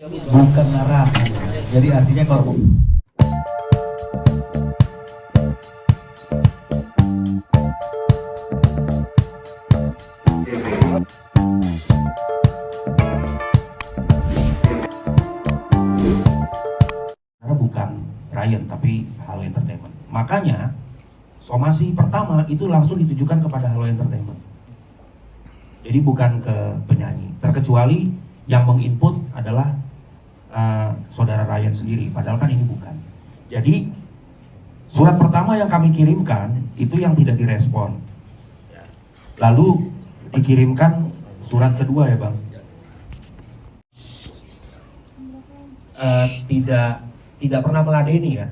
bukan larangan. Jadi artinya kalau bukan Ryan tapi Halo Entertainment. Makanya somasi pertama itu langsung ditujukan kepada Halo Entertainment. Jadi bukan ke penyanyi. Terkecuali yang menginput adalah saudara Ryan sendiri. Padahal kan ini bukan. Jadi surat pertama yang kami kirimkan itu yang tidak direspon. Lalu dikirimkan surat kedua ya Bang. Tidak pernah meladeni kan.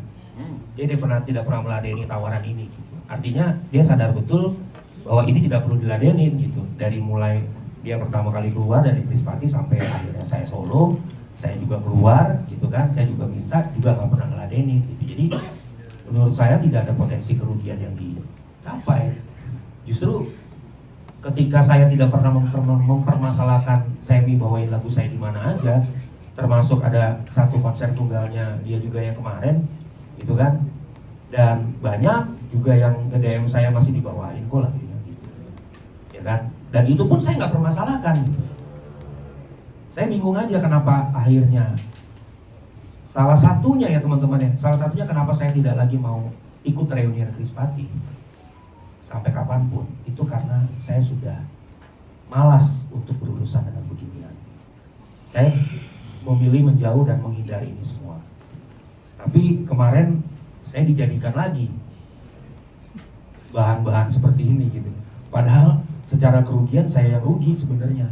Dia tidak pernah meladeni tawaran ini gitu. Artinya dia sadar betul bahwa ini tidak perlu diladenin gitu. Dari mulai dia pertama kali keluar dari Krispati sampai akhirnya saya solo, saya juga keluar gitu kan. Saya juga minta juga nggak pernah ngeladenin gitu. Jadi menurut saya tidak ada potensi kerugian yang dicapai. Justru ketika saya tidak pernah mempermasalahkan Semi bawain lagu saya di mana aja, termasuk ada satu konser tunggalnya dia juga yang kemarin gitu kan, dan banyak juga yang nge-DM saya masih dibawain kok lagunya gitu ya kan, dan itu pun saya nggak permasalahkan gitu. Saya bingung aja kenapa akhirnya salah satunya ya teman-teman ya, salah satunya kenapa saya tidak lagi mau ikut reunian Krispati sampai kapanpun, itu karena saya sudah malas untuk berurusan dengan beginian. Saya memilih menjauh dan menghindari ini semua. Tapi kemarin saya dijadikan lagi bahan-bahan seperti ini gitu. Padahal secara kerugian saya yang rugi sebenarnya.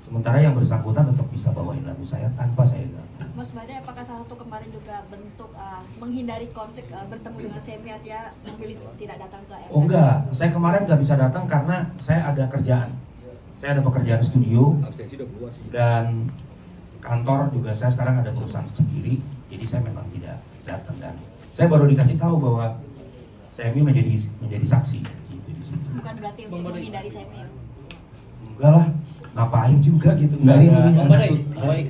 Sementara yang bersangkutan tetap bisa bawain lagu saya tanpa saya ganggu. Mas Bade, apakah salah satu kemarin juga bentuk menghindari konflik bertemu dengan Semi, dia memilih tidak datang ke MK? Oh enggak, saya kemarin nggak bisa datang karena saya ada kerjaan. Saya ada pekerjaan studio dan kantor juga, saya sekarang ada perusahaan sendiri, jadi saya memang tidak datang, dan saya baru dikasih tahu bahwa Semi menjadi saksi gitu di situ. Bukan berarti untuk menghindari Semi ya? Enggak lah, ngapain juga gitu, enggak ada.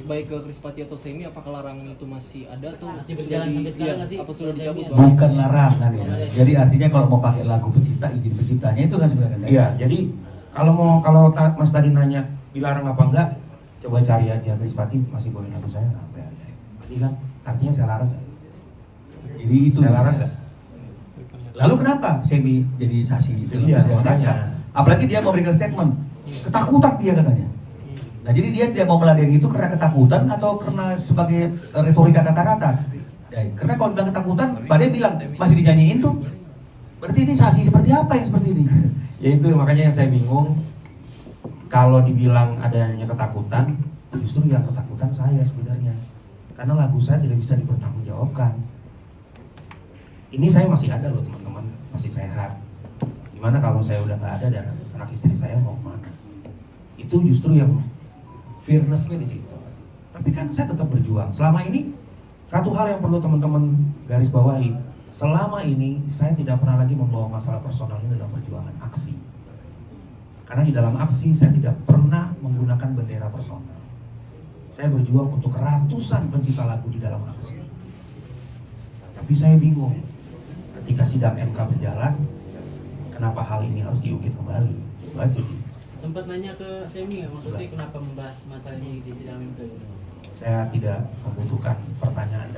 Baik ke Krispati atau Semi, apakah larangan itu masih ada atau masih berjalan sampai sekarang nggak sih? Apa sudah dicabut? Bukan larangan ya. Jadi artinya kalau mau pakai lagu pencipta, izin penciptanya itu kan sebenarnya. Iya, jadi kalau Mas tadi nanya dilarang apa enggak, coba cari aja Krispati masih bawain lagu saya nggak apa ya? Masih kan? Artinya saya larang nggak? Jadi itu saya larang nggak? Lalu kenapa Semi jadi saksi itu? Iya, makanya. Apalagi dia memberikan statement, ketakutan dia katanya. Nah jadi dia tidak mau meladeni itu karena ketakutan atau karena sebagai retorika kata-kata? Ya, karena kalau bilang ketakutan, Bade bilang masih dinyanyiin tuh. Berarti ini saksi seperti apa yang seperti ini? Ya itu makanya yang saya bingung. Kalau dibilang adanya ketakutan, justru yang ketakutan saya sebenarnya. Karena lagu saya tidak bisa dipertanggungjawabkan. Ini saya masih ada loh teman-teman, masih sehat. Gimana kalau saya udah nggak ada dan anak istri saya mau kemana? Itu justru yang fairness-nya di situ. Tapi kan saya tetap berjuang. Selama ini, satu hal yang perlu teman-teman garis bawahi, selama ini saya tidak pernah lagi membawa masalah personal ini dalam perjuangan aksi. Karena di dalam aksi saya tidak pernah menggunakan bendera personal. Saya berjuang untuk ratusan pencipta lagu di dalam aksi. Tapi saya bingung, ketika sidang MK berjalan, kenapa hal ini harus diungkit kembali? Itu aja sih. Sempat nanya ke Semi ya, maksudnya kenapa membahas masalah ini di sidang MK gitu? Saya tidak membutuhkan pertanyaan